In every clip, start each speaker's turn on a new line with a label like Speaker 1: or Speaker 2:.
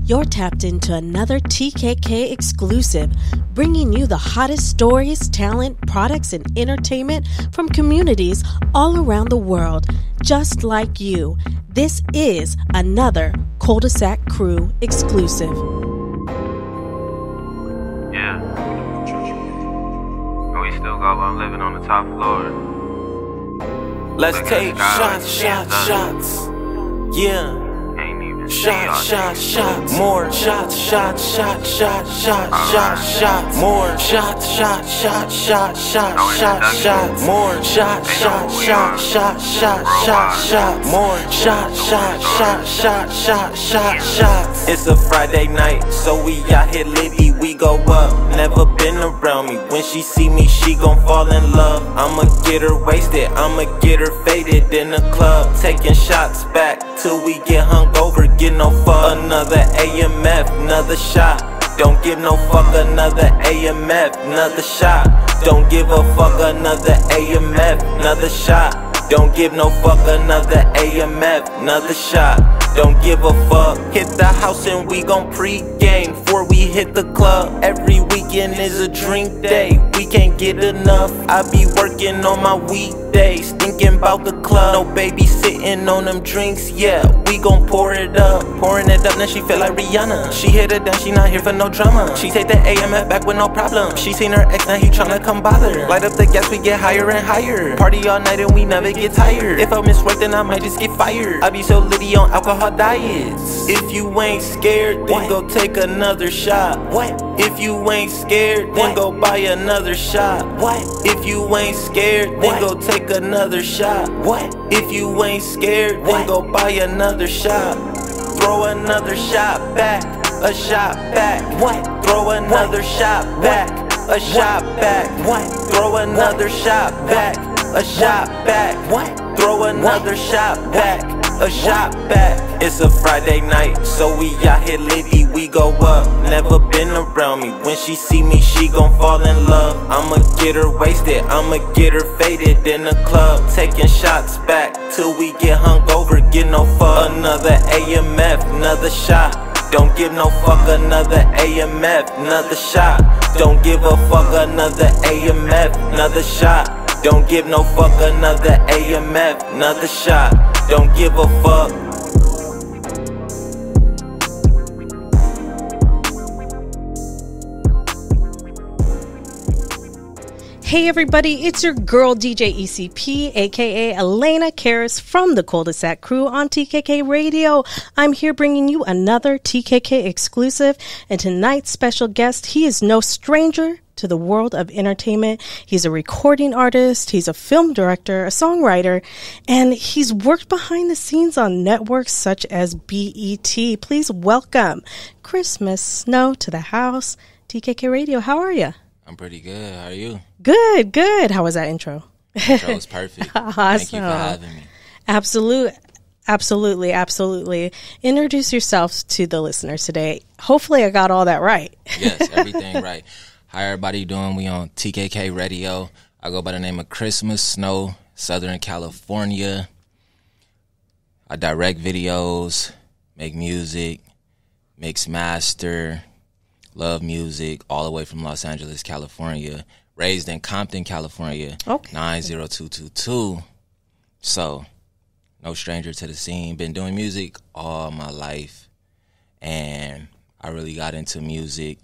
Speaker 1: You're tapped into another TKK exclusive, bringing you the hottest stories, talent, products, and entertainment from communities all around the world, just like you. This is another Cul-de-sac Crew exclusive.
Speaker 2: Yeah. And we still got one living on the top floor.
Speaker 3: Let's take shots. Yeah. Shots, more shots, more shots, more shots. It's a Friday night, so we out here litty, we go up. Never been around me, when she see me, she gon' fall in love. I'ma get her wasted, I'ma get her faded in the club. Taking shots back till we get hungover. Get no fuck, another AMF, another shot. Don't give no fuck, another AMF, another shot. Don't give a fuck, another AMF, another shot. Don't give no fuck, another AMF, another shot. Don't give a fuck. Hit the house and we gon' pre-game before we hit the club. Every weekend is a drink day, we can't get enough. I be working on my weekdays, thinking about the club. No baby sitting on them drinks, yeah, we gon' pour it up. Pouring it up, now she feel like Rihanna. She hit it down, she not here for no drama. She take the AMF back with no problem. She seen her ex, now he tryna come bother. Light up the gas, we get higher and higher. Party all night and we never get tired. If I miss work, then I might just get fired. I be so litty on alcohol diets. If you ain't scared, then go take another shot. What? If you ain't scared, then go buy another shot. What? If you ain't scared, then go take another shot. What? If you ain't scared, then go buy another shot. Throw another shot back, a shot back. What? Throw another shot back, a shot back. What? Throw another shot back, a shot back. What? Throw another shot back, a shot back. It's a Friday night, so we out here litty, we go up. Never been around me, when she see me, she gon' fall in love. I'ma get her wasted, I'ma get her faded in the club. Taking shots back till we get hungover, get no fuck. Another AMF, another shot. Don't give no fuck, another AMF, another shot. Don't give a fuck, another AMF, another shot. Don't give no fuck, another AMF, another shot. Don't give a fuck.
Speaker 1: Hey everybody, it's your girl DJ ECP, aka Elena Charis from the Cul-de-sac Crew on TKK Radio. I'm here bringing you another TKK exclusive, and tonight's special guest, he is no stranger to the world of entertainment. He's a recording artist, he's a film director, a songwriter, and he's worked behind the scenes on networks such as BET. Please welcome Krismas Snow to the house. TKK Radio, how are you?
Speaker 4: I'm pretty good. How are you?
Speaker 1: Good. How was that intro?
Speaker 4: Intro was perfect.
Speaker 1: Awesome.
Speaker 4: Thank you for having me.
Speaker 1: Absolutely. Introduce yourself to the listeners today. Hopefully I got all that right.
Speaker 4: Yes, everything right. How everybody doing? We on TKK Radio. I go by the name of Krismas Snow, Southern California. I direct videos, make music, mix master, love music, all the way from Los Angeles, California. Raised in Compton, California, okay. 90222. So, no stranger to the scene. Been doing music all my life. And I really got into music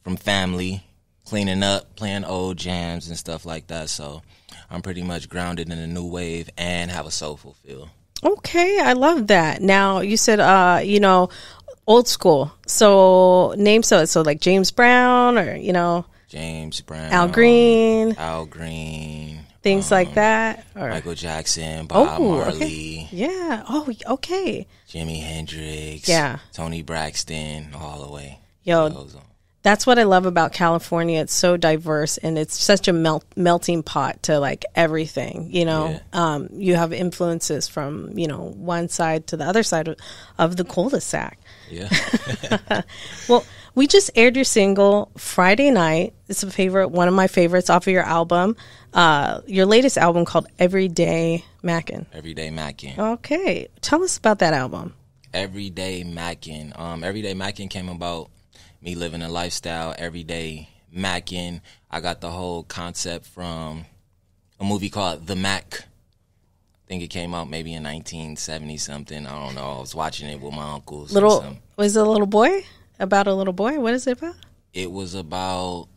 Speaker 4: from family, cleaning up, playing old jams and stuff like that. So, I'm pretty much grounded in the new wave and have a soulful feel.
Speaker 1: Okay, I love that. Now, you said, old school. So like James Brown or,
Speaker 4: James Brown.
Speaker 1: Al Green. Things like that. Or
Speaker 4: Michael Jackson, Bob Marley.
Speaker 1: Okay. Yeah. Oh, okay.
Speaker 4: Jimi Hendrix.
Speaker 1: Yeah.
Speaker 4: Tony Braxton, all the way.
Speaker 1: Yo, that's what I love about California. It's so diverse and it's such a melting pot to like everything, Yeah. You have influences from, one side to the other side of the cul-de-sac.
Speaker 4: Yeah.
Speaker 1: Well, we just aired your single Friday night. It's one of my favorites off of your album. Your latest album called Everyday Mackin.
Speaker 4: Everyday Mackin.
Speaker 1: Okay. Tell us about that album.
Speaker 4: Everyday Mackin. Everyday Mackin came about me living a lifestyle. Everyday Mackin. I got the whole concept from a movie called The Mac. I think it came out maybe in 1970 something. I don't know. I was watching it with my uncles.
Speaker 1: Was it a little boy? About a little boy? What is it about?
Speaker 4: It was about.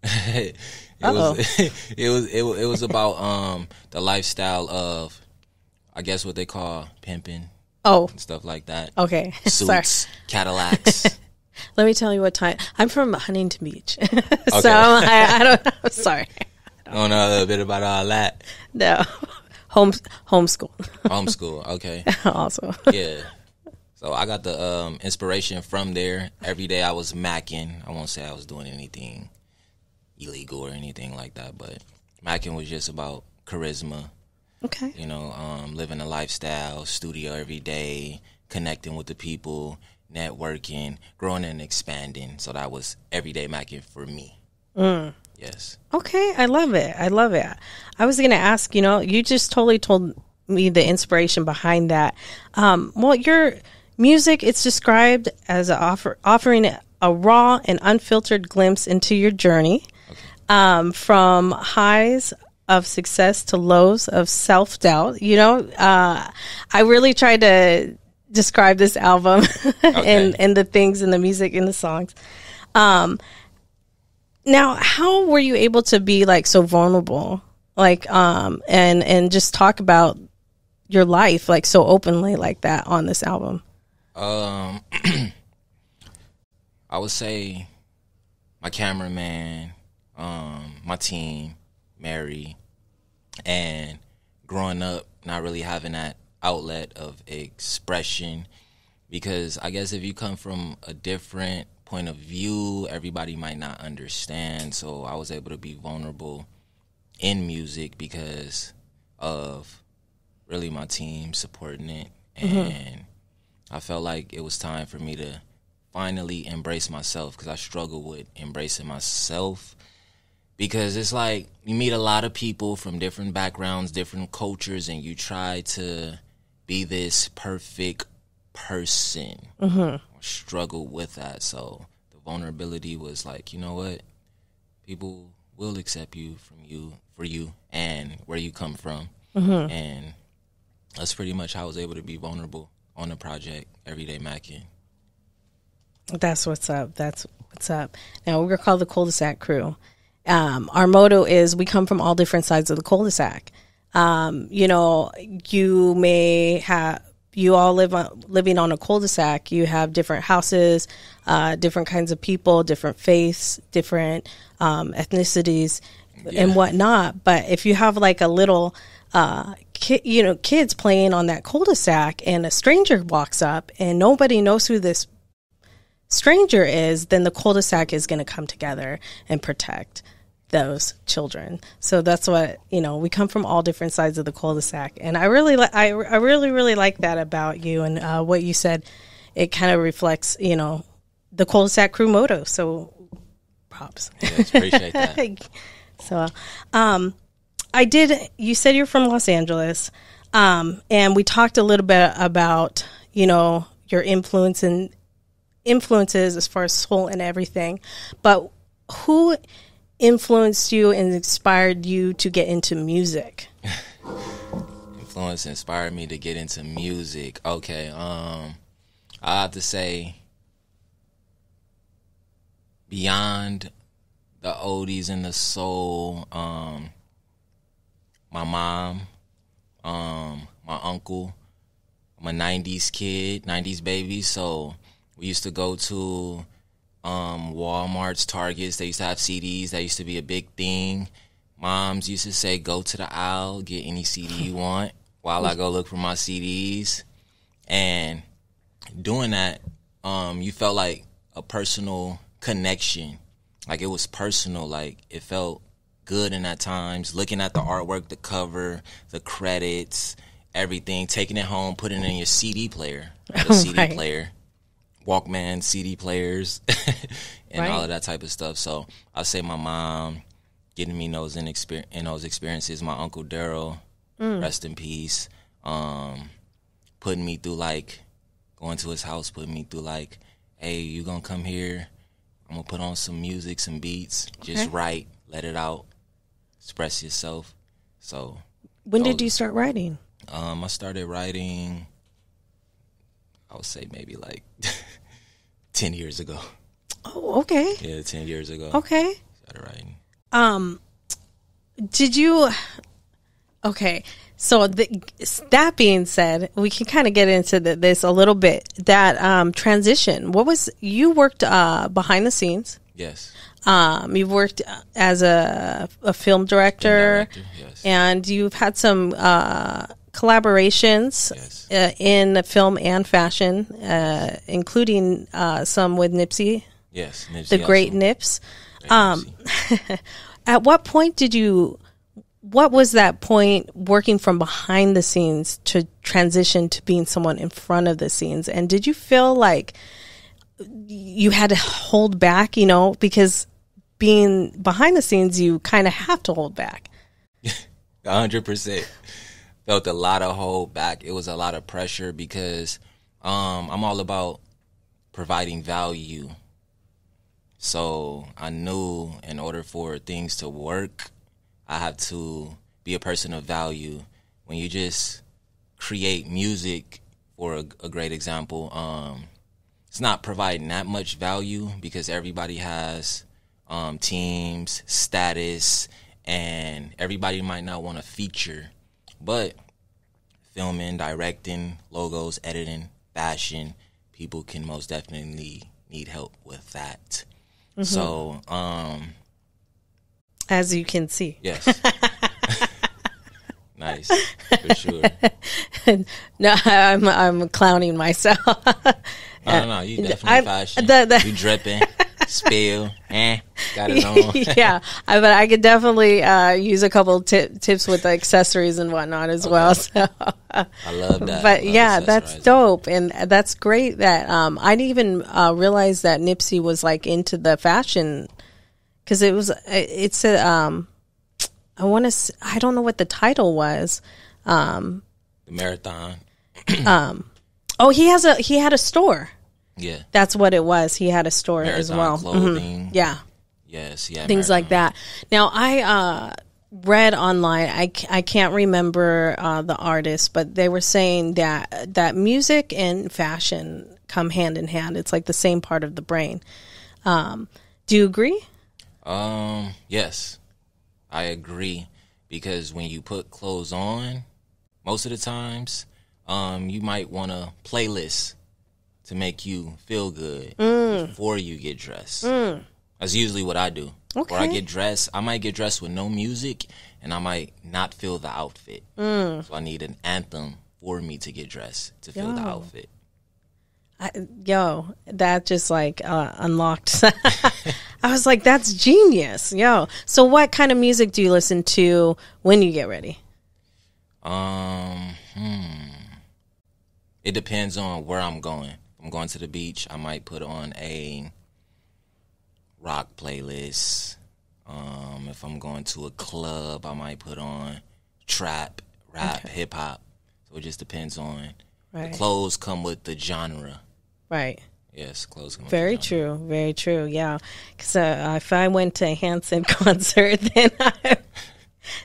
Speaker 4: it was about the lifestyle of, I guess, what they call pimping.
Speaker 1: Oh,
Speaker 4: and stuff like that.
Speaker 1: Okay,
Speaker 4: suits,
Speaker 1: sorry.
Speaker 4: Cadillacs.
Speaker 1: Let me tell you what time. I'm from Huntington Beach, so I don't know. Sorry.
Speaker 4: I don't know a little bit about all that.
Speaker 1: No, homeschool.
Speaker 4: Homeschool. Okay.
Speaker 1: Also.
Speaker 4: Yeah. So I got the inspiration from there. Every day I was macking. I won't say I was doing anything illegal or anything like that, but macking was just about charisma.
Speaker 1: Okay.
Speaker 4: You know, living a lifestyle, studio every day, connecting with the people, networking, growing and expanding. So that was everyday macking for me. Yes.
Speaker 1: Okay. I love it. I was going to ask, you just totally told me the inspiration behind that. Well, your music, it's described as offering a raw and unfiltered glimpse into your journey, from highs of success to lows of self-doubt. I really tried to describe this album and the things and the music and the songs. Now, how were you able to be like so vulnerable, and just talk about your life like so openly like that on this album?
Speaker 4: I would say my cameraman, my team, Mary, and growing up not really having that outlet of expression, because I guess if you come from a different point of view, everybody might not understand. So I was able to be vulnerable in music because of really my team supporting it, and I felt like it was time for me to finally embrace myself, because I struggle with embracing myself, because it's like you meet a lot of people from different backgrounds, different cultures, and you try to be this perfect person. I struggled with that. So the vulnerability was like, you know what? People will accept you for you and where you come from. And that's pretty much how I was able to be vulnerable on the project Everyday Mackin.
Speaker 1: That's what's up. Now, we're called the Cul-de-sac Crew. Our motto is we come from all different sides of the cul-de-sac. You all living on a cul-de-sac. You have different houses, different kinds of people, different faiths, different ethnicities, and whatnot. But if you have like a little kids playing on that cul-de-sac and a stranger walks up and nobody knows who this stranger is, then the cul-de-sac is going to come together and protect those children. So that's what, we come from all different sides of the cul-de-sac. And I really like that about you, and what you said. It kind of reflects, the Cul-de-sac Crew motto. So props.
Speaker 4: Yes, appreciate that.
Speaker 1: So, you said you're from Los Angeles. And we talked a little bit about, your influences as far as soul and everything. But who influenced you and inspired you to get into music?
Speaker 4: Inspired me to get into music. Okay. I have to say, beyond the oldies and the soul, my mom, my uncle. I'm a 90s kid, 90s baby, so we used to go to Walmart's, Targets. They used to have CDs. That used to be a big thing. Moms used to say, go to the aisle, get any CD you want while I go look for my CDs. And doing that, you felt like a personal connection. Like it was personal. Like it felt good in that times. Looking at the artwork, the cover, the credits, everything, taking it home, putting it in your CD player. A CD player. Walkman CD players and all of that type of stuff. So I say my mom getting me those in those experiences. My Uncle Daryl, rest in peace. putting me through, like, going to his house, putting me through, like, hey, you gonna come here? I'm gonna put on some music, some beats, just write, let it out, express yourself. So,
Speaker 1: when did you start writing?
Speaker 4: I started writing, I would say maybe like 10 years ago.
Speaker 1: Oh, okay.
Speaker 4: Yeah, 10 years ago.
Speaker 1: Okay.
Speaker 4: Started writing.
Speaker 1: Did you? Okay. So that being said, we can kind of get into this a little bit. That transition. You worked behind the scenes?
Speaker 4: Yes.
Speaker 1: You've worked as a film director,
Speaker 4: Yes.
Speaker 1: and you've had some collaborations in film and fashion, including some with Nipsey.
Speaker 4: Yes, Nipsey
Speaker 1: the great Nips. At what point what was that point working from behind the scenes to transition to being someone in front of the scenes? And did you feel like you had to hold back, because being behind the scenes, you kind of have to hold back?
Speaker 4: 100%. Felt a lot of hold back. It was a lot of pressure because I'm all about providing value. So I knew in order for things to work, I have to be a person of value. When you just create music, for a great example, it's not providing that much value because everybody has teams, status, and everybody might not want to feature. But filming, directing, logos, editing, fashion, people can most definitely need help with that. Mm-hmm. So,
Speaker 1: as you can see.
Speaker 4: Yes. Nice, for sure.
Speaker 1: No, I'm clowning myself.
Speaker 4: No, you definitely fashion. You dripping, spill, got it on.
Speaker 1: Yeah, but I could definitely use a couple tips with the accessories and whatnot as well. So.
Speaker 4: I love that.
Speaker 1: But yeah, that's dope, and that's great. That I didn't even realize that Nipsey was like into the fashion, because it's a I don't know what the title was.
Speaker 4: The Marathon.
Speaker 1: He had a store.
Speaker 4: Yeah,
Speaker 1: that's what it was. He had a store
Speaker 4: Marathon
Speaker 1: as well.
Speaker 4: Clothing.
Speaker 1: Mm-hmm. Yeah.
Speaker 4: Yes. Yeah.
Speaker 1: Things
Speaker 4: Marathon.
Speaker 1: like that. Now I read online. I can't remember the artist, but they were saying that music and fashion come hand in hand. It's like the same part of the brain. Do you agree?
Speaker 4: Yes, I agree, because when you put clothes on, most of the times, you might want a playlist to make you feel good before you get dressed. That's usually what I do.
Speaker 1: Okay.
Speaker 4: Before I get dressed, I might get dressed with no music, and I might not feel the outfit. So I need an anthem for me to get dressed, to feel the outfit.
Speaker 1: That just like unlocked. I was like, that's genius. So what kind of music do you listen to when you get ready?
Speaker 4: It depends on where I'm going. If I'm going to the beach, I might put on a rock playlist. If I'm going to a club, I might put on trap, rap, hip hop. So it just depends on.
Speaker 1: Right.
Speaker 4: The clothes come with the genre.
Speaker 1: Right.
Speaker 4: Yes, clothes come with
Speaker 1: Very
Speaker 4: the genre.
Speaker 1: true. Very true. Yeah. Because if I went to a Hanson concert, then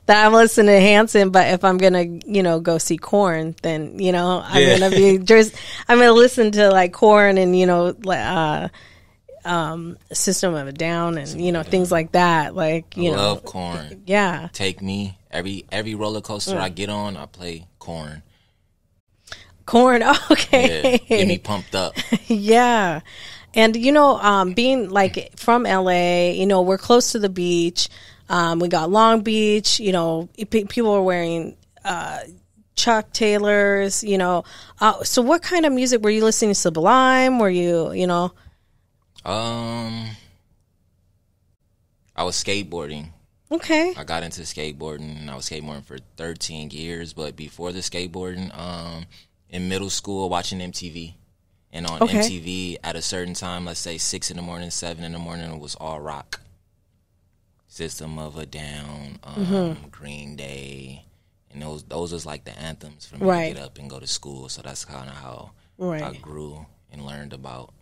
Speaker 1: I'm listening to Hanson. But if I'm gonna, go see Korn, then I'm gonna be just. I'm gonna listen to like Korn and System of a Down and things like that. Like
Speaker 4: I love Korn.
Speaker 1: Yeah.
Speaker 4: Take Me. Every roller coaster I get on, I play Korn.
Speaker 1: Korn. Okay.
Speaker 4: Yeah, get me pumped up.
Speaker 1: Yeah. And being like from LA, we're close to the beach. We got Long Beach. People are wearing Chuck Taylors. So what kind of music were you listening to? Sublime? Were you?
Speaker 4: I was skateboarding.
Speaker 1: Okay.
Speaker 4: I got into skateboarding, and I was skateboarding for 13 years. But before the skateboarding, in middle school, watching MTV. And on MTV, at a certain time, let's say 6 in the morning, 7 in the morning, it was all rock. System of a Down, Green Day, And those was like the anthems for me
Speaker 1: Right.
Speaker 4: to get up and go to school. So that's kind of how
Speaker 1: Right.
Speaker 4: I grew and learned about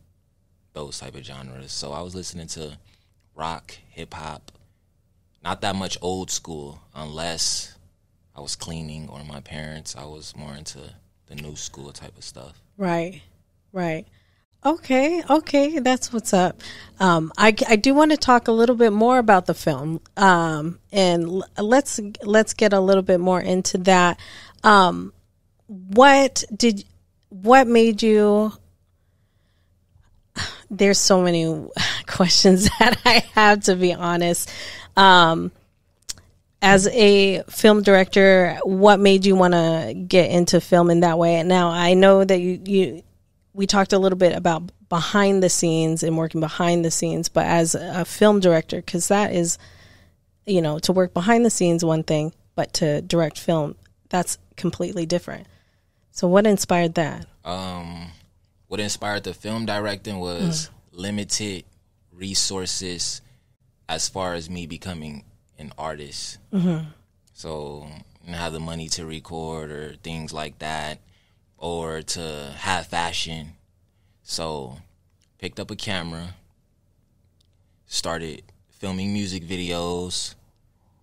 Speaker 4: those type of genres. So I was listening to rock, hip hop, not that much old school unless I was cleaning or my parents. I was more into the new school type of stuff.
Speaker 1: Right. Right. Okay, that's what's up. I do want to talk a little bit more about the film, and let's get a little bit more into that. What made you? There's so many questions that I have, to be honest. As a film director, what made you want to get into film in that way? And now I know that we talked a little bit about behind the scenes and working behind the scenes, but as a film director, because that is, to work behind the scenes one thing, but to direct film, that's completely different. So what inspired that?
Speaker 4: What inspired the film directing was limited resources as far as me becoming an artist. Mm-hmm. So I didn't have the money to record or things like that, or to have fashion. So picked up a camera, started filming music videos,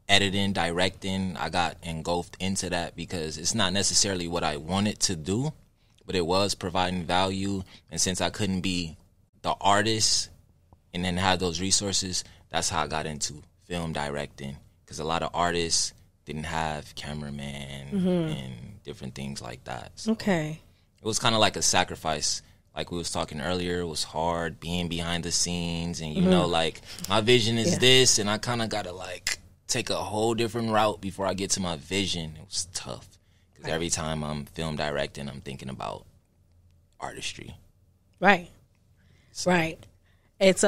Speaker 4: editing, directing. I got engulfed into that because it's not necessarily what I wanted to do, but it was providing value. And since I couldn't be the artist and then have those resources, that's how I got into film directing, because a lot of artists didn't have cameraman and different things like that. So
Speaker 1: Okay.
Speaker 4: it was kind of like a sacrifice. Like we was talking earlier, it was hard being behind the scenes, and like my vision is this, and I kind of got to like take a whole different route before I get to my vision. It was tough because every time I'm film directing, I'm thinking about artistry.
Speaker 1: Right. Right. It's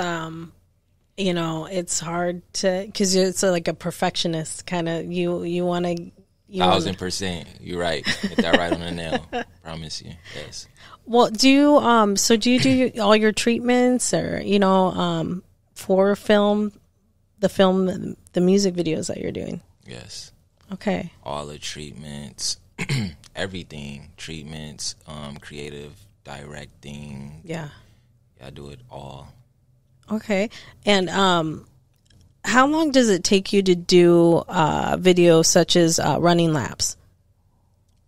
Speaker 1: it's hard to, because it's like a perfectionist kind of. You want to.
Speaker 4: 1,000%. You're right. Hit that right on the nail. Promise you. Yes. Well,
Speaker 1: do you do all your treatments, or for film, the music videos that you're doing?
Speaker 4: Yes.
Speaker 1: Okay.
Speaker 4: All the treatments, everything, treatments, creative directing.
Speaker 1: Yeah.
Speaker 4: I do it all.
Speaker 1: Okay. And how long does it take you to do videos such as running laps?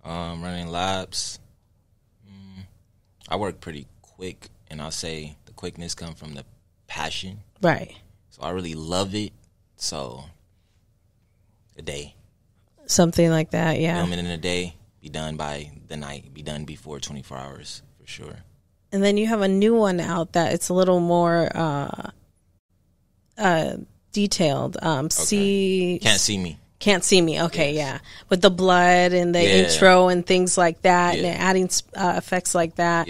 Speaker 4: Running laps, I work pretty quick, and I'll say the quickness comes from the passion.
Speaker 1: Right.
Speaker 4: So I really love it. So a day.
Speaker 1: Something like that, yeah.
Speaker 4: Filming in a day, be done by the night, be done before 24 hours for sure.
Speaker 1: And then you have a new one out that it's a little more detailed.
Speaker 4: Okay. Can't See Me.
Speaker 1: Can't See Me. Okay,
Speaker 4: Yes.
Speaker 1: yeah. With the blood and the intro and things like that, and adding effects like that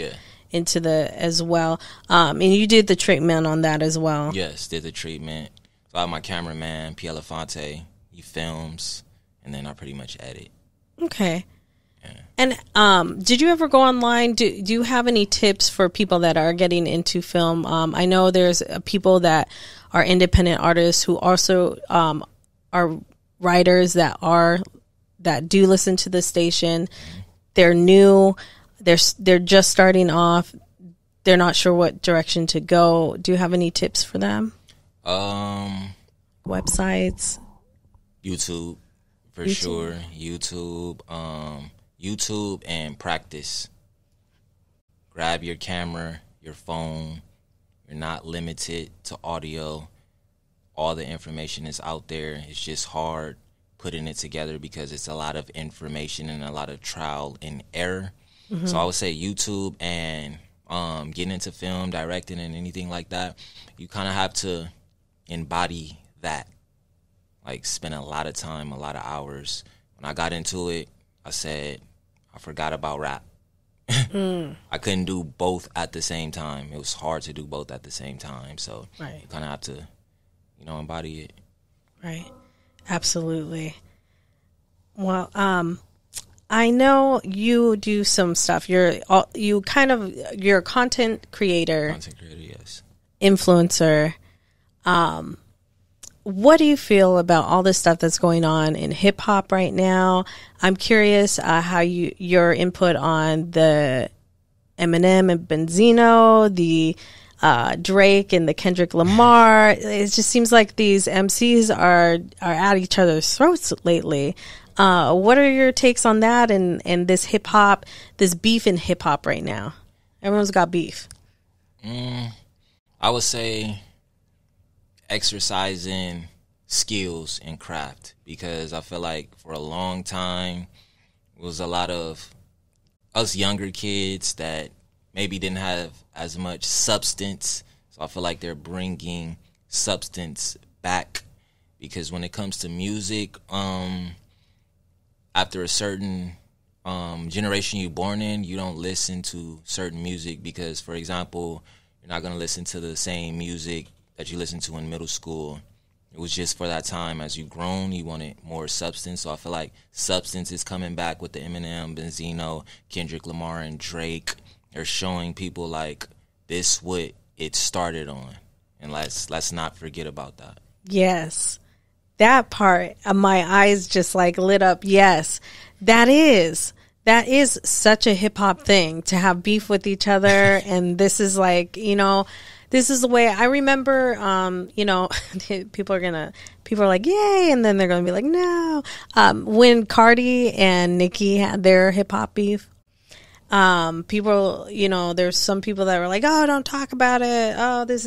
Speaker 1: into the as well. And you did the treatment on that as well.
Speaker 4: Yes, did the treatment. So I have my cameraman, P. Elefante. He films, and then I pretty much edit.
Speaker 1: Okay. And did you ever go online? Do you have any tips for people that are getting into film? I know there's people that are independent artists who also are writers that do listen to the station. They're new. They're just starting off. They're not sure what direction to go. Do you have any tips for them? Websites?
Speaker 4: YouTube, for sure. YouTube and practice. Grab your camera, your phone. You're not limited to audio. All the information is out there. It's just hard putting it together because it's a lot of information and a lot of trial and error. Mm-hmm. So I would say YouTube and getting into film, directing, and anything like that, you kind of have to embody that. Like spend a lot of time, a lot of hours. When I got into it, I said, I forgot about rap. I couldn't do both at the same time. It was hard to do both at the same time. So you kind of have to, embody it. Right.
Speaker 1: Absolutely. Well, I know you do some stuff. You're a content creator.
Speaker 4: Content creator, yes.
Speaker 1: Influencer. what do you feel about all this stuff that's going on in hip hop right now? I'm curious how your input on the Eminem and Benzino, the Drake and the Kendrick Lamar. It just seems like these MCs are at each other's throats lately. What are your takes on that and this hip hop, this beef in hip hop right now? Everyone's got beef.
Speaker 4: I would say exercising skills and craft, because I feel like for a long time it was a lot of us younger kids that maybe didn't have as much substance. So I feel like they're bringing substance back, because when it comes to music, after a certain generation you're born in, you don't listen to certain music because, for example, you're not going to listen to the same music that you listened to in middle school. It was just for that time. As you've grown, you wanted more substance. So I feel like substance is coming back with the Eminem, Benzino, Kendrick Lamar, and Drake. They're showing people like this what it started on, and let's not forget about that.
Speaker 1: Yes, that part. My eyes just like lit up. Yes, that is such a hip hop thing to have beef with each other, and this is like, you know, this is the way I remember. You know, people are like, yay, and then they're gonna be like, no. When Cardi and Nicki had their hip hop beef. People, you know, there's some people that were like, oh, don't talk about it. Oh, this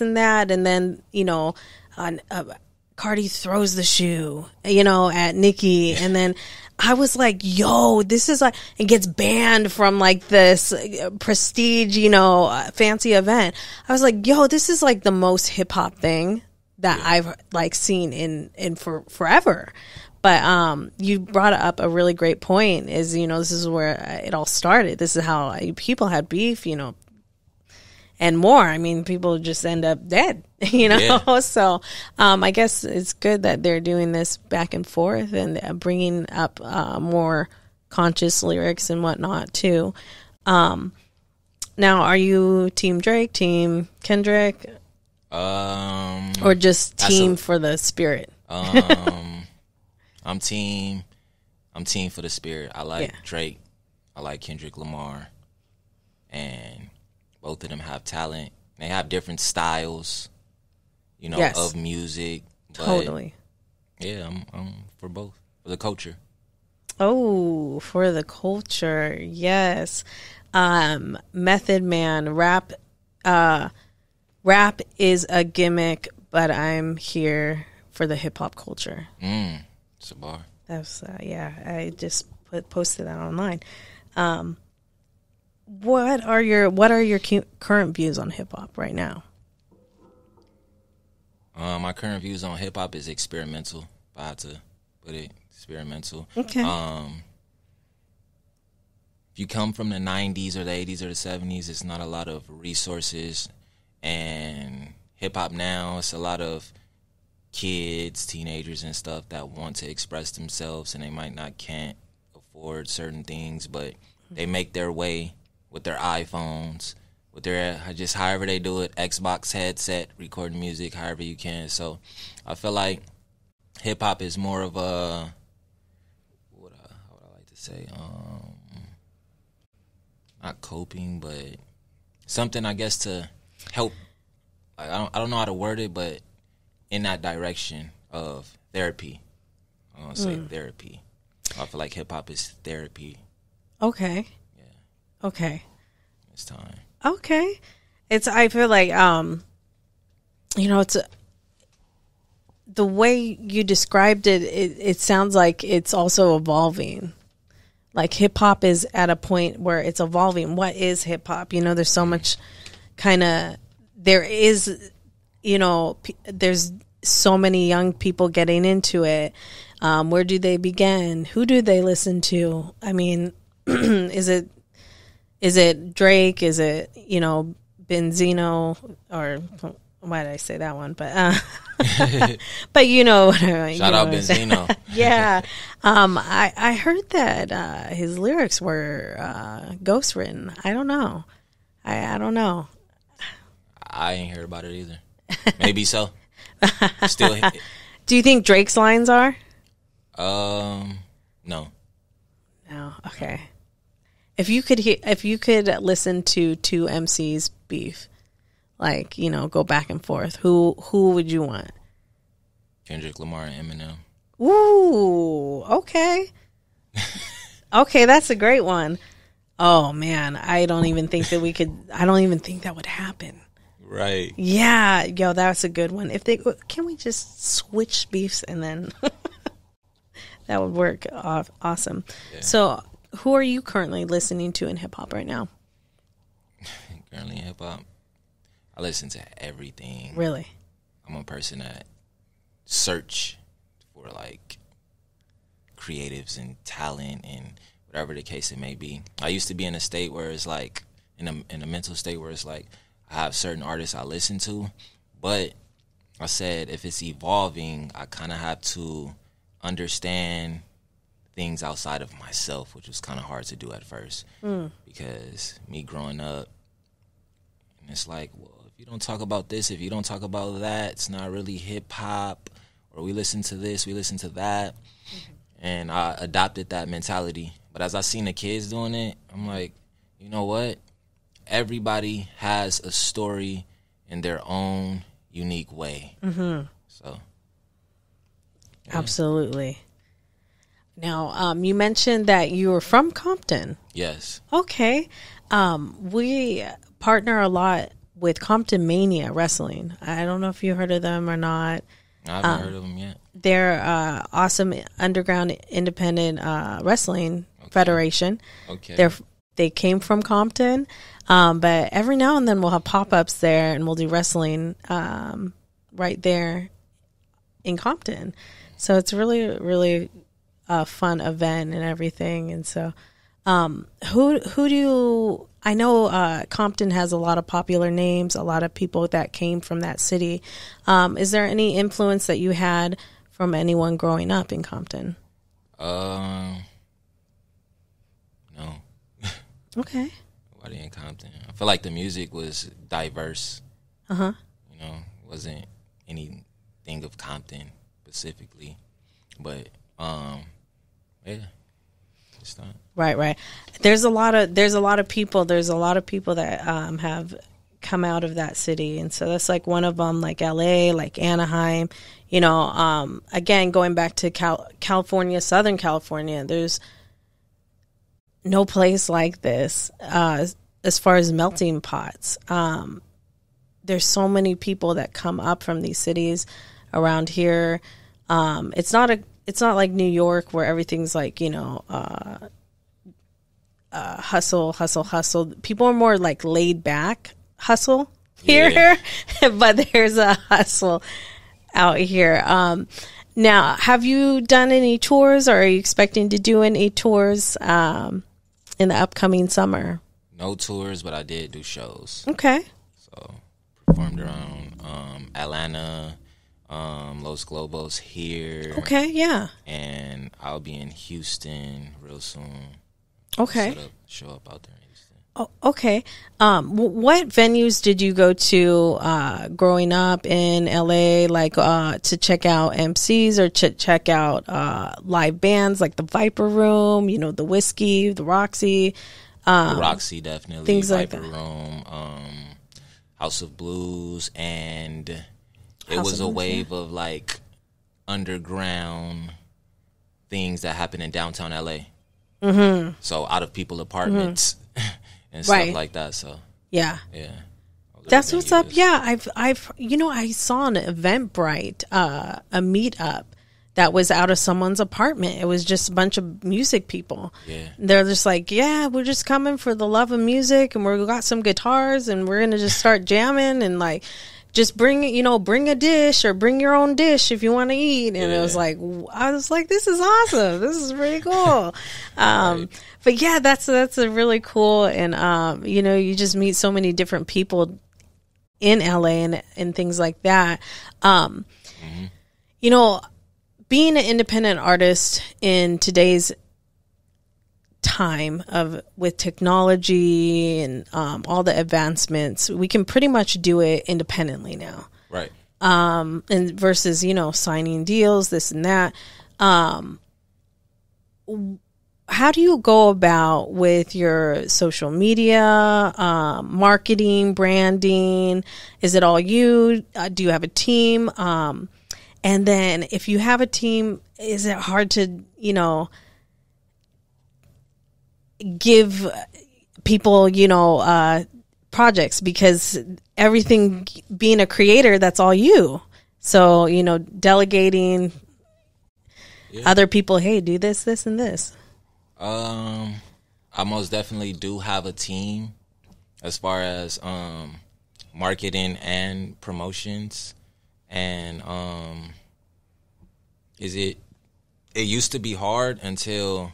Speaker 1: and that. And then, you know, Cardi throws the shoe, you know, at Nicki. And then I was like, yo, this is like, it gets banned from like this prestige, you know, fancy event. I was like, yo, this is like the most hip hop thing that I've like seen in forever. But you brought up a really great point is, you know, this is where it all started. This is how people had beef, you know, and more. I mean, people just end up dead, you know. Yeah. So I guess it's good that they're doing this back and forth and bringing up more conscious lyrics and whatnot, too. Now, are you Team Drake, Team Kendrick? Or just team for the spirit?
Speaker 4: I'm team for the spirit. I like Drake. I like Kendrick Lamar. And both of them have talent. They have different styles, you know, of music.
Speaker 1: Totally.
Speaker 4: Yeah, I'm for both. For the culture.
Speaker 1: Oh, for the culture. Yes. Method Man, rap is a gimmick, but I'm here for the hip hop culture.
Speaker 4: It's a bar.
Speaker 1: That's I just posted that online. What are your current views on hip hop right now?
Speaker 4: My current views on hip hop is experimental. If I had to put it, experimental.
Speaker 1: Okay.
Speaker 4: If you come from the 90s or the 80s or the 70s, it's not a lot of resources, and hip hop now, it's a lot of kids, teenagers and stuff that want to express themselves, and they can't afford certain things, but they make their way with their iPhones, with their just however they do it, Xbox headset, recording music, however you can. So I feel like hip hop is more of a how would I like to say, not coping, but something I guess to help. Like, I don't know how to word it, but in that direction of therapy. I don't say therapy. I feel like hip hop is therapy.
Speaker 1: Okay.
Speaker 4: Yeah.
Speaker 1: Okay.
Speaker 4: It's time.
Speaker 1: Okay. I feel like, you know, the way you described it sounds like it's also evolving. Like hip hop is at a point where it's evolving. What is hip hop? You know, there's so much there is, you know, there's so many young people getting into it. Where do they begin? Who do they listen to? I mean, is it Drake? Is it, you know, Benzino? Or why did I say that one? But but you know,
Speaker 4: shout out Benzino.
Speaker 1: Yeah. I heard that his lyrics were ghost written. I don't know. I don't know.
Speaker 4: I ain't heard about it either. Maybe so. Still,
Speaker 1: Do you think Drake's lines are?
Speaker 4: no.
Speaker 1: No. Okay. If you could listen to two MCs beef, like, go back and forth, who would you want?
Speaker 4: Kendrick Lamar and Eminem.
Speaker 1: Ooh, okay. Okay, that's a great one. Oh man, I don't even think that would happen.
Speaker 4: Right.
Speaker 1: Yeah, yo, that's a good one. Can we just switch beefs and then that would work awesome. Yeah. So, who are you currently listening to in hip hop right now?
Speaker 4: Currently in hip hop, I listen to everything.
Speaker 1: Really?
Speaker 4: I'm a person that search for like creatives and talent and whatever the case it may be. I used to be in a state where it's like in a mental state where it's like I have certain artists I listen to, but I said if it's evolving, I kind of have to understand things outside of myself, which was kind of hard to do at first because me growing up, and it's like, well, if you don't talk about this, if you don't talk about that, it's not really hip hop. Or we listen to this, we listen to that, and I adopted that mentality. But as I seen the kids doing it, I'm like, you know what? Everybody has a story in their own unique way. Mm-hmm. So, yeah.
Speaker 1: Absolutely. Now, you mentioned that you were from Compton.
Speaker 4: Yes.
Speaker 1: Okay. We partner a lot with Compton Mania Wrestling. I don't know if you heard of them or not.
Speaker 4: I haven't heard of them yet.
Speaker 1: They're awesome underground independent wrestling federation.
Speaker 4: Okay.
Speaker 1: They came from Compton, but every now and then we'll have pop-ups there and we'll do wrestling right there in Compton. So it's really, really a fun event and everything. And so who do you... I know Compton has a lot of popular names, a lot of people that came from that city. Is there any influence that you had from anyone growing up in Compton?
Speaker 4: No.
Speaker 1: Okay.
Speaker 4: Nobody in Compton. I feel like the music was diverse.
Speaker 1: Uh-huh.
Speaker 4: Wasn't anything of Compton specifically. But, yeah. It's not.
Speaker 1: Right. There's a lot of people that have come out of that city, and so that's like one of them, like LA, like Anaheim. Again, going back to California, Southern California, there's no place like this as far as melting pots. There's so many people that come up from these cities around here. It's not like New York where everything's like, hustle. People are more like laid back hustle here, yeah. But there's a hustle out here. Now, have you done any tours, or are you expecting to do any tours in the upcoming summer?
Speaker 4: No tours, but I did do shows.
Speaker 1: Okay.
Speaker 4: So performed around Atlanta, Los Globos here.
Speaker 1: Okay, yeah.
Speaker 4: And I'll be in Houston real soon.
Speaker 1: Okay.
Speaker 4: Show up out there in Houston.
Speaker 1: Oh, okay. What venues did you go to growing up in LA, like to check out MCs or to check out live bands like the Viper Room, the Whiskey, the Roxy?
Speaker 4: The Roxy, definitely.
Speaker 1: Things
Speaker 4: Viper
Speaker 1: like that.
Speaker 4: Room, House of Blues, and it was a wave of like underground things that happen in downtown LA. Mm-hmm. So out of people apartments and stuff like that. So yeah.
Speaker 1: That's what's up. Yeah, I saw an Eventbrite, a meetup that was out of someone's apartment. It was just a bunch of music people. Yeah, they're just like, we're just coming for the love of music, and we got some guitars, and we're gonna just start jamming and like. Just bring a dish or bring your own dish if you want to eat. And it was like, I was like, this is awesome. This is pretty cool. Right. But yeah, that's a really cool. And, you just meet so many different people in LA and things like that. Being an independent artist in today's time with technology and all the advancements, we can pretty much do it independently now.
Speaker 4: Right.
Speaker 1: and versus, signing deals, this and that. How do you go about with your social media, marketing, branding? Is it all you? Do you have a team? And then if you have a team, is it hard to, give people, projects, because everything being a creator, that's all you. So, delegating other people, hey, do this, this, and this.
Speaker 4: I most definitely do have a team as far as marketing and promotions, and it used to be hard until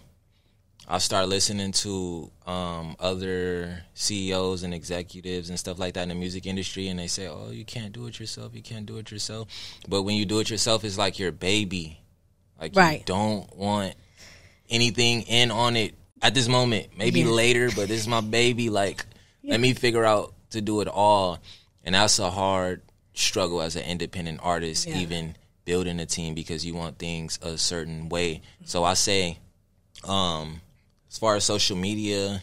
Speaker 4: I started listening to other CEOs and executives and stuff like that in the music industry, and they say, oh, you can't do it yourself, you can't do it yourself. But when you do it yourself, it's like your baby. Like, you don't want anything in on it at this moment, maybe later, but this is my baby. Like, let me figure out to do it all. And that's a hard struggle as an independent artist, even building a team, because you want things a certain way. So I say, as far as social media,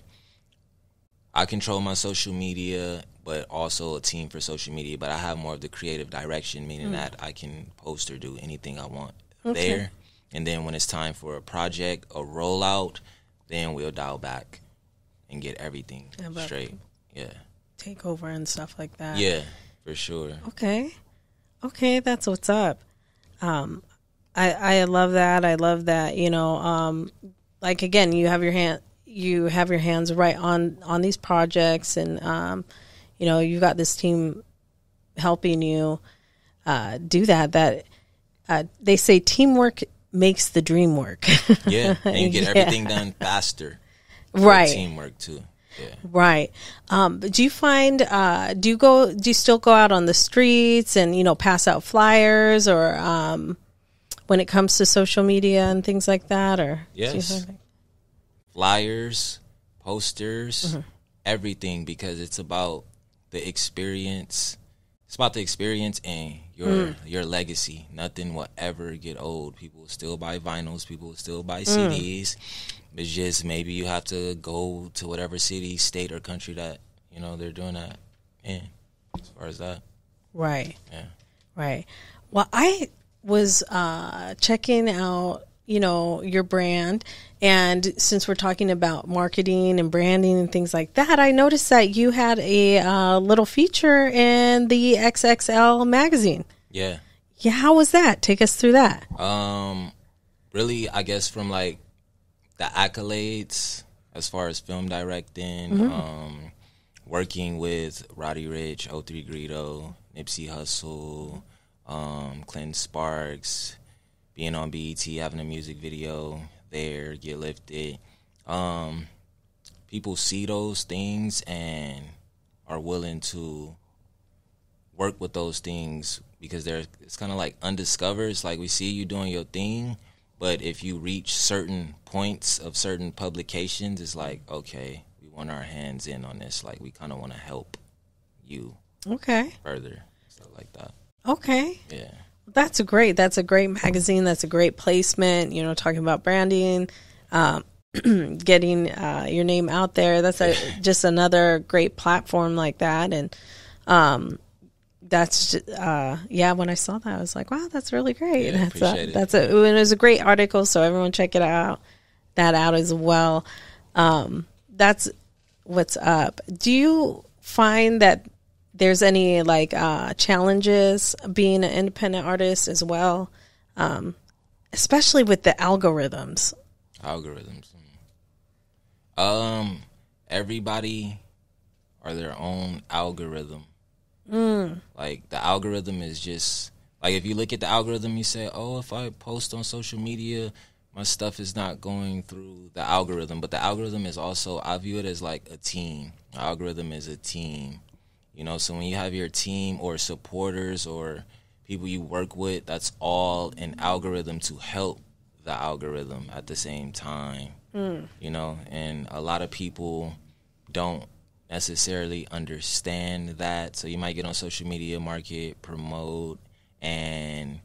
Speaker 4: I control my social media, but also a team for social media. But I have more of the creative direction, meaning that I can post or do anything I want there. And then when it's time for a project, a rollout, then we'll dial back and get everything straight. Yeah.
Speaker 1: Take over and stuff like that.
Speaker 4: Yeah, for sure.
Speaker 1: Okay, that's what's up. I love that. I love that. Like, again, you have your hands right on these projects, and you've got this team helping you do that. That they say teamwork makes the dream work.
Speaker 4: Yeah, and you get everything done faster.
Speaker 1: Right.
Speaker 4: Teamwork too. Yeah.
Speaker 1: Right. But do you find do you still go out on the streets and pass out flyers, or when it comes to social media and things like that, or
Speaker 4: yes, flyers, posters, everything, because it's about the experience. It's about the experience and your legacy. Nothing will ever get old. People will still buy vinyls. People will still buy CDs. It's just maybe you have to go to whatever city, state, or country that they're doing that in. As far as that,
Speaker 1: right?
Speaker 4: Yeah,
Speaker 1: right. Well, I was checking out your brand, and since we're talking about marketing and branding and things like that, I noticed that you had a little feature in the XXL magazine.
Speaker 4: Yeah.
Speaker 1: How was that? Take us through that.
Speaker 4: Really, I guess from like the accolades as far as film directing, working with Roddy Ricch, 03 Greedo, Nipsey Hussle, Clinton Sparks, being on BET, having a music video there, Get Lifted. People see those things and are willing to work with those things, because it's kind of like undiscovered. It's like we see you doing your thing, but if you reach certain points of certain publications, it's like, okay, we want our hands in on this. Like, we kind of want to help you further, stuff like that.
Speaker 1: Okay.
Speaker 4: Yeah.
Speaker 1: That's a great magazine. That's a great placement, talking about branding, getting your name out there. That's just another great platform like that. And that's when I saw that, I was like, wow, that's really great.
Speaker 4: Yeah,
Speaker 1: and it was a great article, so everyone check it out as well. That's what's up. Do you find that there's any challenges being an independent artist as well, especially with the algorithms?
Speaker 4: Everybody are their own algorithm. Like, the algorithm is just like, if you look at the algorithm, you say, oh, if I post on social media, my stuff is not going through the algorithm. But the algorithm is also, I view it as like a team. The algorithm is a team. So when you have your team or supporters or people you work with, that's all an algorithm to help the algorithm at the same time. And a lot of people don't necessarily understand that. So you might get on social media, market, promote, and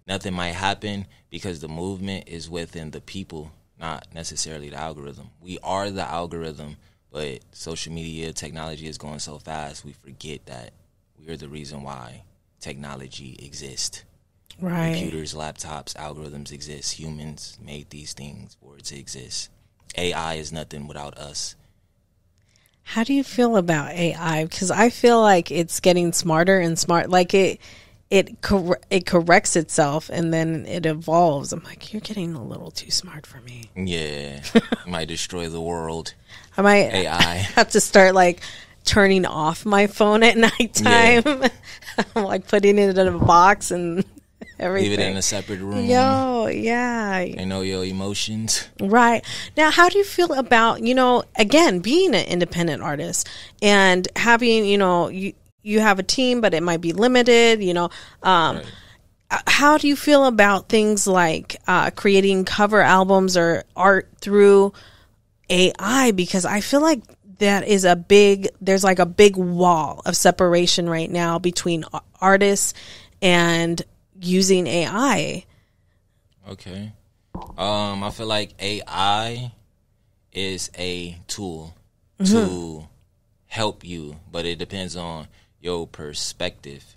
Speaker 4: nothing might happen because the movement is within the people, not necessarily the algorithm. We are the algorithm, but social media technology is going so fast, we forget that we are the reason why technology exists.
Speaker 1: Right.
Speaker 4: Computers, laptops, algorithms exist. Humans made these things for it to exist. AI is nothing without us.
Speaker 1: How do you feel about AI? Because I feel like it's getting smarter and smart. Like it corrects itself and then it evolves. I'm like, you're getting a little too smart for me.
Speaker 4: Yeah, it might destroy the world.
Speaker 1: I might
Speaker 4: AI.
Speaker 1: have to start like turning off my phone at nighttime.
Speaker 4: Yeah.
Speaker 1: I'm like putting it in a box and everything.
Speaker 4: Leave it in a separate room.
Speaker 1: Yeah.
Speaker 4: They know your emotions.
Speaker 1: Right. Now, how do you feel about, again, being an independent artist and having, you have a team, but it might be limited,
Speaker 4: Right.
Speaker 1: How do you feel about things like creating cover albums or art through AI? Because I feel like there's like a big wall of separation right now between artists and using AI.
Speaker 4: Okay. I feel like AI is a tool to help you, but it depends on your perspective.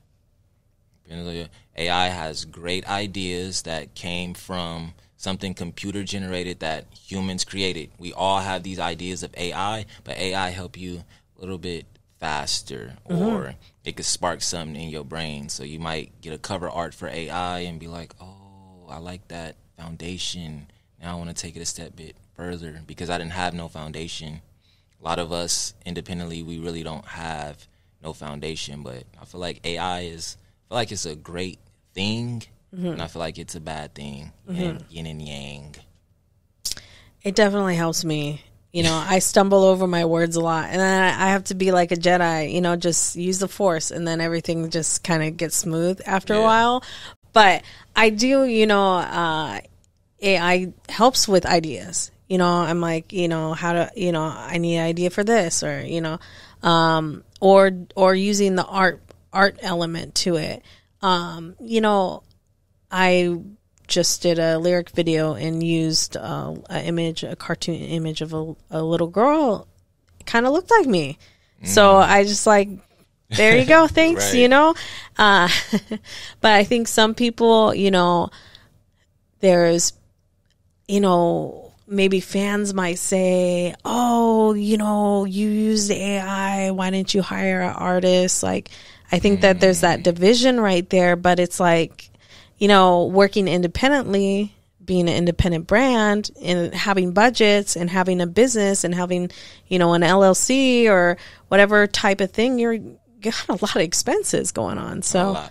Speaker 4: AI has great ideas that came from something computer generated that humans created. We all have these ideas of AI, but AI help you a little bit faster, or it could spark something in your brain. So you might get a cover art for AI and be like, oh, I like that foundation. Now I want to take it a step bit further because I didn't have no foundation. A lot of us independently, we really don't have no foundation, but I feel like it's a great thing, and I feel like it's a bad thing, and yin and yang.
Speaker 1: It definitely helps me. I stumble over my words a lot, and then I have to be like a Jedi, just use the Force, and then everything just kind of gets smooth after a while. But I do, AI helps with ideas. I'm like, how to, I need an idea for this, or, or using the art element to it. I just did a lyric video and used a cartoon image of a little girl. It kind of looked like me. So I just like, there you go. Thanks,
Speaker 4: Right.
Speaker 1: But I think some people, there's, maybe fans might say, oh, you used AI. Why didn't you hire an artist? Like, I think that there's that division right there, but it's like, working independently, being an independent brand and having budgets and having a business and having, an LLC or whatever type of thing, you got a lot of expenses going on. So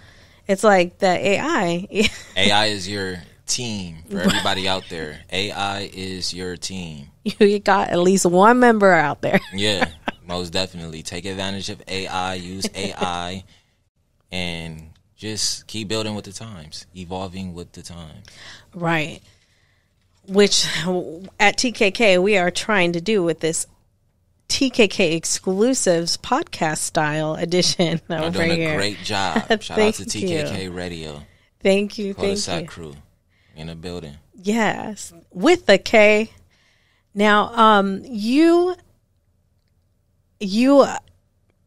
Speaker 1: it's like the AI.
Speaker 4: AI is your team for everybody out there. AI is your team.
Speaker 1: You got at least one member out there.
Speaker 4: Yeah, most definitely. Take advantage of AI, use AI, and just keep building with the times, evolving with the times.
Speaker 1: Right. Which at TKK we are trying to do with this TKK exclusives podcast style edition over
Speaker 4: You're doing
Speaker 1: here.
Speaker 4: a great job. Shout out to TKK Radio.
Speaker 1: Thank you.
Speaker 4: Cul-de-sac crew in the building.
Speaker 1: Yes, with the K. Now, you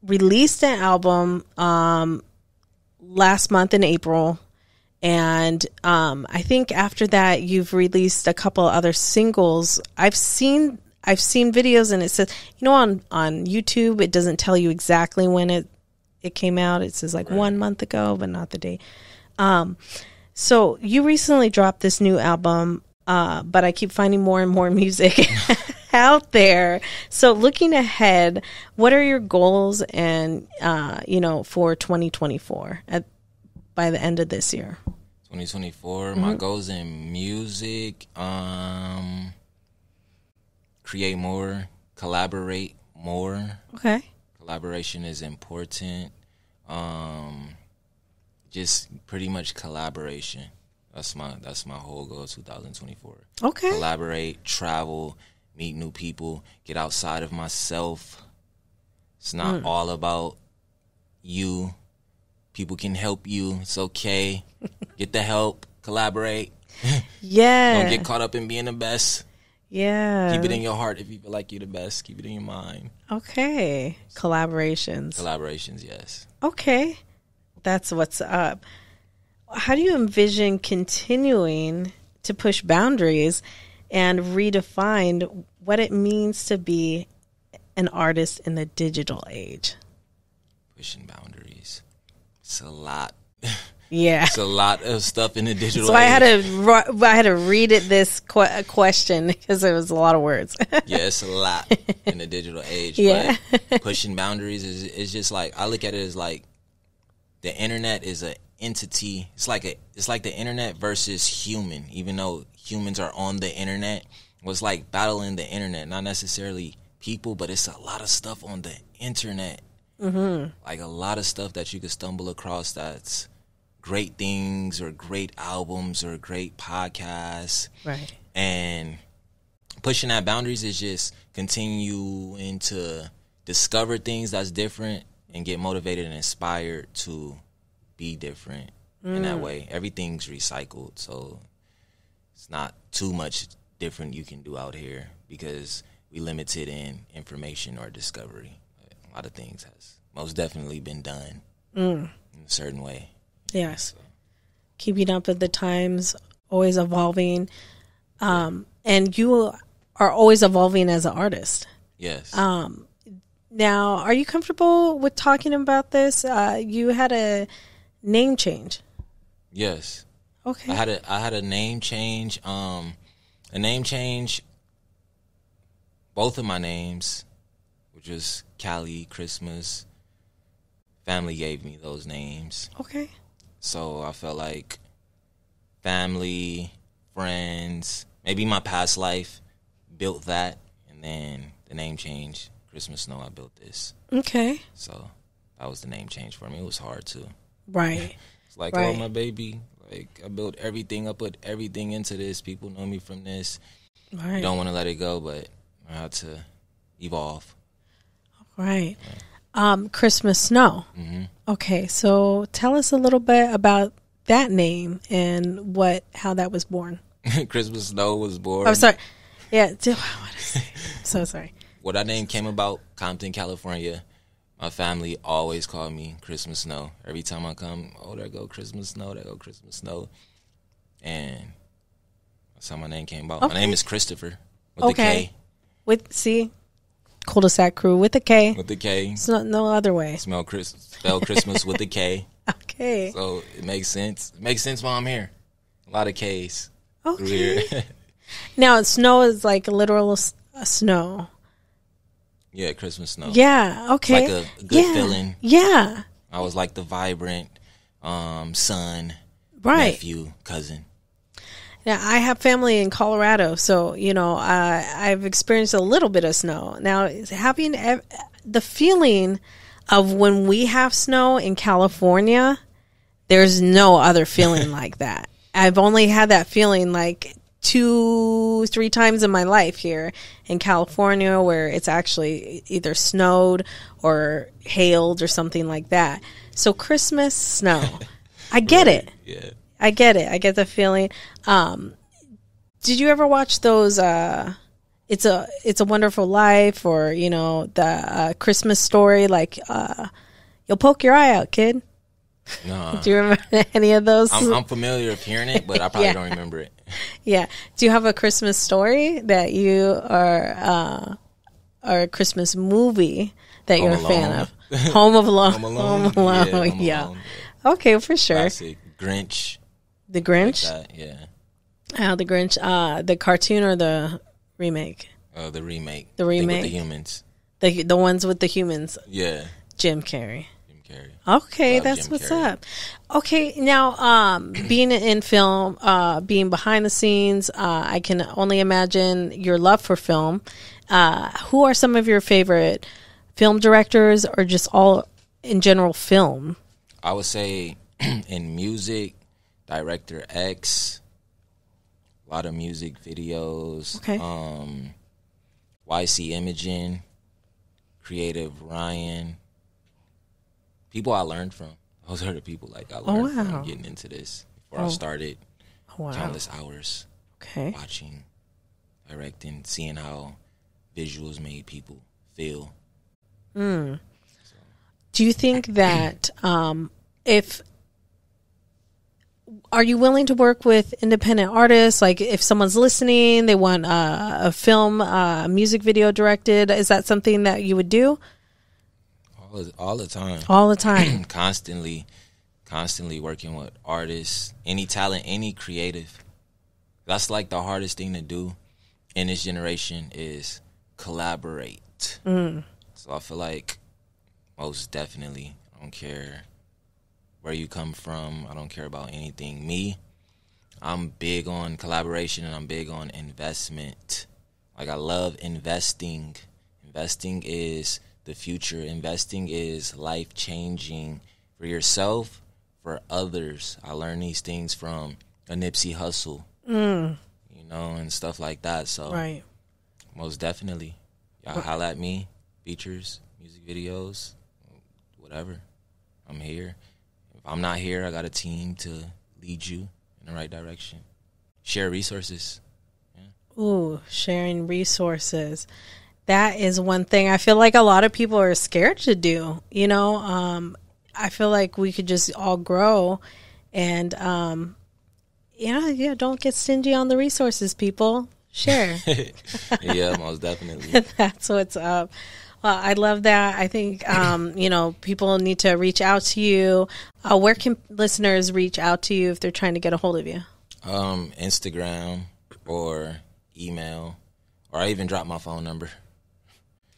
Speaker 1: released an album last month in April, and I think after that you've released a couple other singles. I've seen videos, and it says, on YouTube it doesn't tell you exactly when it came out. It says like 1 month ago, but not the date. So you recently dropped this new album, but I keep finding more and more music out there. So looking ahead, what are your goals and, for 2024 by the end of this year?
Speaker 4: 2024, my goals in music, create more, collaborate more.
Speaker 1: Okay.
Speaker 4: Collaboration is important. Just pretty much collaboration. That's my whole goal 2024.
Speaker 1: Okay.
Speaker 4: Collaborate, travel, meet new people, get outside of myself. It's not all about you. People can help you. It's okay. Get the help. Collaborate.
Speaker 1: Yeah.
Speaker 4: Don't get caught up in being the best.
Speaker 1: Yeah.
Speaker 4: Keep it in your heart if you feel like you're the best. Keep it in your mind.
Speaker 1: Okay. Collaborations.
Speaker 4: Collaborations, yes.
Speaker 1: Okay. That's what's up. How do you envision continuing to push boundaries and redefine what it means to be an artist in the digital age?
Speaker 4: Pushing boundaries. It's a lot.
Speaker 1: Yeah.
Speaker 4: It's a lot of stuff in the digital
Speaker 1: So
Speaker 4: age.
Speaker 1: I had to read it this question because it was a lot of words.
Speaker 4: Yeah, it's a lot in the digital age.
Speaker 1: Yeah.
Speaker 4: But pushing boundaries is just like, I look at it as like the internet is an entity. It's like the internet versus human. Even though humans are on the internet, it was like battling the internet. Not necessarily people, but it's a lot of stuff on the internet. Mm-hmm. Like a lot of stuff that you could stumble across that's great things or great albums or great podcasts.
Speaker 1: Right.
Speaker 4: And pushing that boundaries is just continuing to discover things that's different and get motivated and inspired to be different in that way. Everything's recycled, so it's not too much different you can do out here because we limited in information or discovery. A lot of things has most definitely been done in a certain way.
Speaker 1: Yes. Keeping up with the times, always evolving. And you are always evolving as an artist.
Speaker 4: Yes.
Speaker 1: Now, are you comfortable with talking about this? You had a name change.
Speaker 4: Yes.
Speaker 1: Okay.
Speaker 4: I had a name change. Both of my names, which was Cali, Christmas. Family gave me those names.
Speaker 1: Okay.
Speaker 4: So I felt like family, friends, maybe my past life built that, and then the name change, Krismas Snow, I built this.
Speaker 1: Okay.
Speaker 4: So that was the name change for me. It was hard too.
Speaker 1: Right.
Speaker 4: It's like,
Speaker 1: right.
Speaker 4: Oh, my baby. Like, I built everything. I put everything into this. People know me from this.
Speaker 1: Right.
Speaker 4: You don't want to let it go, but I had to evolve.
Speaker 1: Right. Krismas Snow.
Speaker 4: Mm-hmm.
Speaker 1: Okay, so tell us a little bit about that name and how that was born.
Speaker 4: Krismas Snow was born.
Speaker 1: I'm sorry. Yeah. What is it? I'm so sorry.
Speaker 4: Well, that name came about Compton, California. My family always called me Krismas Snow. Every time I come, oh, there go Krismas Snow, there go Krismas Snow. And that's how my name came about.
Speaker 1: Okay.
Speaker 4: My name is Christopher with the K.
Speaker 1: Cul-de-sac crew with a K.
Speaker 4: With the K.
Speaker 1: It's no other way.
Speaker 4: Spell Christmas with the K.
Speaker 1: Okay.
Speaker 4: So it makes sense. It makes sense while I'm here. A lot of K's.
Speaker 1: Okay. Now, snow is like literal snow.
Speaker 4: Yeah, Krismas Snow.
Speaker 1: Yeah, okay.
Speaker 4: It's like a good feeling.
Speaker 1: Yeah.
Speaker 4: I was like the vibrant son,
Speaker 1: right.
Speaker 4: nephew, cousin.
Speaker 1: Now, I have family in Colorado, so, I've experienced a little bit of snow. Now, having the feeling of when we have snow in California, there's no other feeling like that. I've only had that feeling like 2-3 times in my life here in California where it's actually either snowed or hailed or something like that. So Krismas Snow, I get it.
Speaker 4: Yeah.
Speaker 1: I get it. I get the feeling. Did you ever watch those It's a Wonderful Life or, the Christmas Story, like you'll poke your eye out, kid?
Speaker 4: No.
Speaker 1: Do you remember any of those?
Speaker 4: I'm familiar with hearing it, but I probably don't remember it.
Speaker 1: Yeah. Do you have a Christmas story that you are or a Christmas movie that you're a fan of? Home Alone.
Speaker 4: Home Alone.
Speaker 1: Yeah.
Speaker 4: Alone.
Speaker 1: Okay, for sure.
Speaker 4: Classic. Grinch.
Speaker 1: The Grinch?
Speaker 4: Like that, yeah.
Speaker 1: The Grinch. The cartoon or the remake?
Speaker 4: The remake.
Speaker 1: The remake.
Speaker 4: With the humans.
Speaker 1: The ones with the humans.
Speaker 4: Yeah.
Speaker 1: Jim Carrey.
Speaker 4: Carrey.
Speaker 1: Okay,
Speaker 4: Love
Speaker 1: that's
Speaker 4: Jim
Speaker 1: what's
Speaker 4: Carrey.
Speaker 1: up. Okay, now being in film, being behind the scenes, I can only imagine your love for film. Who are some of your favorite film directors, or just all in general film?
Speaker 4: I would say in music, Director X, a lot of music videos.
Speaker 1: Okay.
Speaker 4: YC Imaging, Creative Ryan. People I learned from. Those are the people like I learned
Speaker 1: wow.
Speaker 4: from getting into this before I started.
Speaker 1: Wow.
Speaker 4: Countless hours
Speaker 1: Okay.
Speaker 4: watching, directing, seeing how visuals made people feel.
Speaker 1: Do you think that are you willing to work with independent artists? Like if someone's listening, they want a film, music video directed, is that something that you would do?
Speaker 4: All the time.
Speaker 1: All the time.
Speaker 4: Constantly working with artists, any talent, any creative. That's like the hardest thing to do in this generation is collaborate. So I feel like most definitely, I don't care where you come from. I don't care about anything. Me, I'm big on collaboration and I'm big on investment. Like I love investing. Investing is the future. Investing is life-changing for yourself, for others. I learned these things from a Nipsey Hussle, you know, and stuff like that. So
Speaker 1: Right.
Speaker 4: most definitely, y'all holla at me, features, music videos, whatever. I'm here. If I'm not here, I got a team to lead you in the right direction. Share resources.
Speaker 1: Ooh, sharing resources. That is one thing I feel like a lot of people are scared to do. You know, I feel like we could just all grow and, don't get stingy on the resources, people. Share.
Speaker 4: Yeah, most definitely.
Speaker 1: That's what's up. Well, I love that. I think, people need to reach out to you. Where can listeners reach out to you if they're trying to get a hold of you?
Speaker 4: Instagram or email, or I even drop my phone number.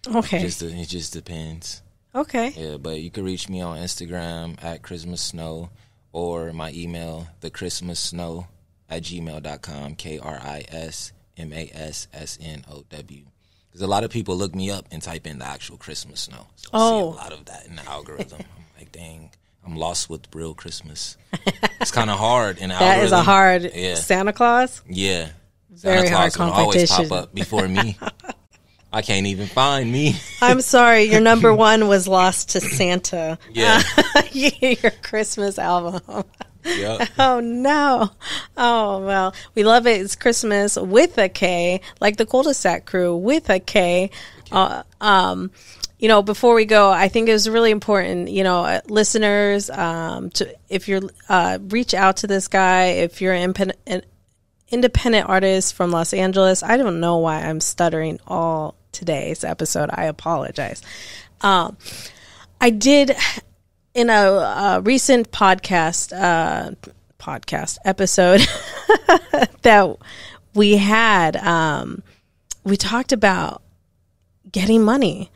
Speaker 1: Okay.
Speaker 4: It just depends.
Speaker 1: Okay.
Speaker 4: Yeah, but you can reach me on Instagram at Krismas Snow or my email, thekrismassnow@gmail.com, KrisMassnow. Because a lot of people look me up and type in the actual Krismas Snow. So I see a lot of that in the algorithm. I'm like, dang, I'm lost with real Christmas. It's kind of hard in the algorithm.
Speaker 1: That is a hard Santa Claus.
Speaker 4: Yeah.
Speaker 1: Very
Speaker 4: Santa
Speaker 1: hard
Speaker 4: Claus will always
Speaker 1: competition.
Speaker 4: pop up before me. I can't even find me.
Speaker 1: I'm sorry, your number one was lost to Santa.
Speaker 4: Yeah.
Speaker 1: Your Christmas album.
Speaker 4: Yep.
Speaker 1: Oh no. Oh well, we love it. It's Christmas with a K, like the cul-de-sac crew with a K. Before we go, I think it was really important, listeners, if you're reach out to this guy, if you're an independent artist from Los Angeles. I don't know why I'm stuttering all today's episode. I apologize. I did in a recent podcast episode that we had, we talked about getting money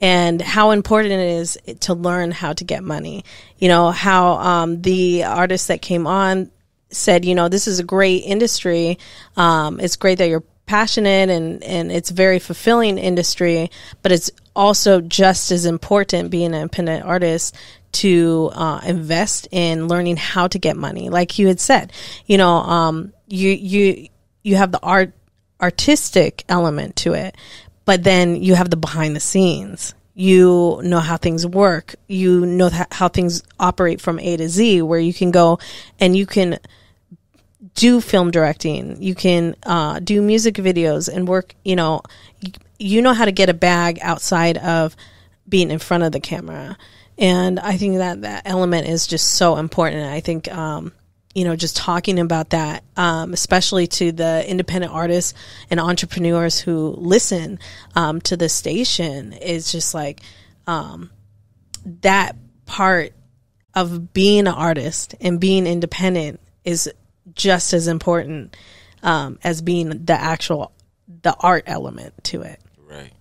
Speaker 1: and how important it is to learn how to get money. How the artist that came on said, this is a great industry. It's great that you're passionate and it's very fulfilling industry, but it's also just as important being an independent artist to invest in learning how to get money. Like you had said, you have the artistic element to it, but then you have the behind the scenes. You know how things work. You know how things operate from A to Z, where you can go and you can do film directing. You can do music videos and work, you know how to get a bag outside of being in front of the camera. And I think that element is just so important. I think, just talking about that, especially to the independent artists and entrepreneurs who listen to the station, is just like that part of being an artist and being independent is just as important as being the art element to it.
Speaker 4: Right.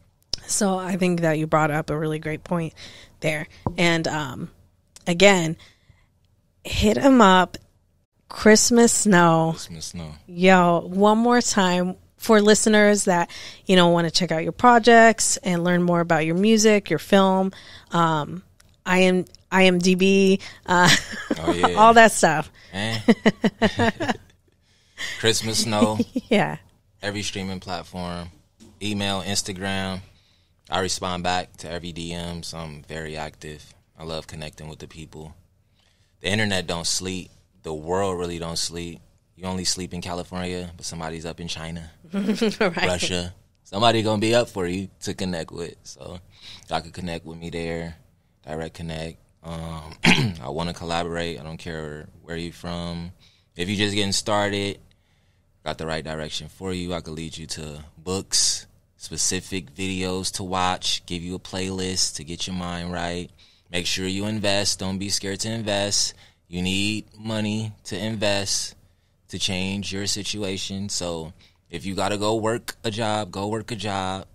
Speaker 1: So I think that you brought up a really great point there. And again, hit him up. Krismas Snow.
Speaker 4: Krismas Snow. Yo,
Speaker 1: one more time for listeners that, want to check out your projects and learn more about your music, your film, IMDb, all that stuff.
Speaker 4: Krismas Snow.
Speaker 1: Yeah.
Speaker 4: Every streaming platform. Email, Instagram. I respond back to every DM, so I'm very active. I love connecting with the people. The internet don't sleep. The world really don't sleep. You only sleep in California, but somebody's up in China,
Speaker 1: Right.
Speaker 4: Russia. Somebody gonna be up for you to connect with. So y'all could connect with me there, direct connect. I want to collaborate. I don't care where you're from. If you're just getting started, got the right direction for you. I could lead you to books, specific videos to watch, give you a playlist to get your mind right. Make sure you invest. Don't be scared to invest. You need money to invest to change your situation. So if you got to go work a job, go work a job.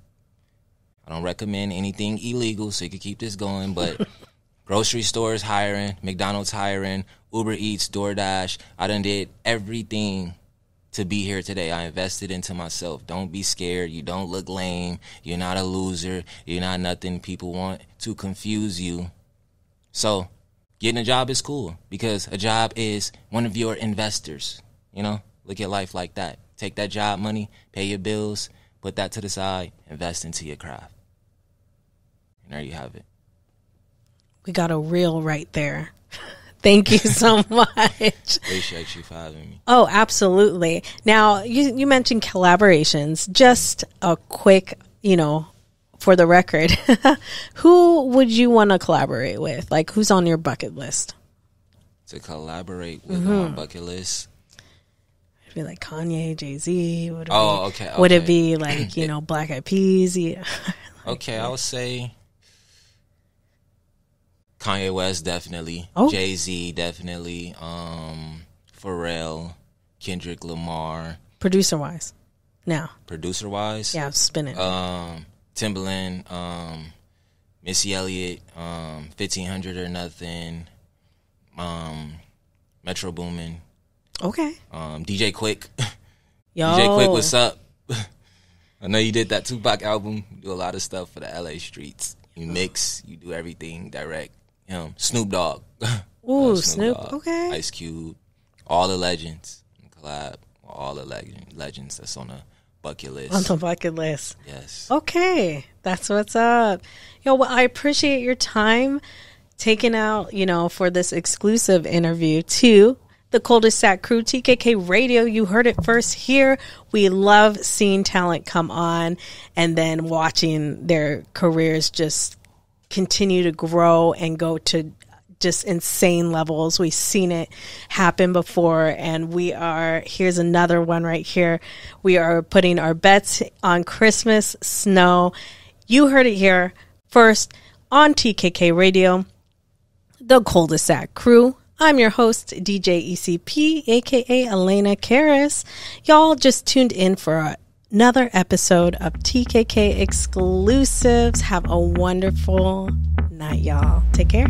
Speaker 4: I don't recommend anything illegal, so you can keep this going, but grocery stores hiring, McDonald's hiring, Uber Eats, DoorDash. I done did everything to be here today. I invested into myself. Don't be scared. You don't look lame. You're not a loser. You're not nothing. People want to confuse you. So getting a job is cool because a job is one of your investors. You know, look at life like that. Take that job money, pay your bills, put that to the side, invest into your craft. And there you have it.
Speaker 1: We got a reel right there. Thank you so much.
Speaker 4: Appreciate you for having me.
Speaker 1: Oh, absolutely. Now, you mentioned collaborations. Just a quick, for the record, who would you want to collaborate with? Like, who's on your bucket list?
Speaker 4: To collaborate with on my bucket list?
Speaker 1: It'd be like Kanye, Jay-Z.
Speaker 4: Okay.
Speaker 1: Would it be like, Black Eyed Peas? Yeah.
Speaker 4: Okay, I would say Kanye West, definitely.
Speaker 1: Oh.
Speaker 4: Jay-Z, definitely. Pharrell, Kendrick Lamar.
Speaker 1: Producer-wise. Now.
Speaker 4: Producer-wise?
Speaker 1: Yeah, spin it.
Speaker 4: Timbaland, Missy Elliott, 1500 or Nothing, Metro Boomin.
Speaker 1: Okay.
Speaker 4: DJ Quick.
Speaker 1: Yo.
Speaker 4: DJ Quick, what's up? I know you did that Tupac album. You do a lot of stuff for the LA streets. You mix, you do everything direct. Snoop Dogg.
Speaker 1: Ooh, Snoop. Okay.
Speaker 4: Ice Cube. All the legends. Collab. All the legends that's on the bucket list.
Speaker 1: On the bucket list.
Speaker 4: Yes.
Speaker 1: Okay. That's what's up. Well, I appreciate your time taken out, for this exclusive interview to the Coldest Sack Crew, TKK Radio. You heard it first here. We love seeing talent come on and then watching their careers just continue to grow and go to just insane levels. We've seen it happen before, and here's another one right here. We are putting our bets on Krismas Snow. You heard it here first on TKK Radio, the Coldest Sack Crew. I'm your host, DJ ECP, aka Elena Charis. Y'all just tuned in for another episode of TKK Exclusives. Have a wonderful night, y'all. Take care.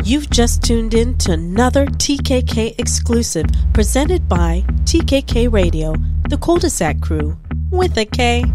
Speaker 1: You've just tuned in to another TKK Exclusive presented by TKK Radio, the Coldest Sack Crew, with a K.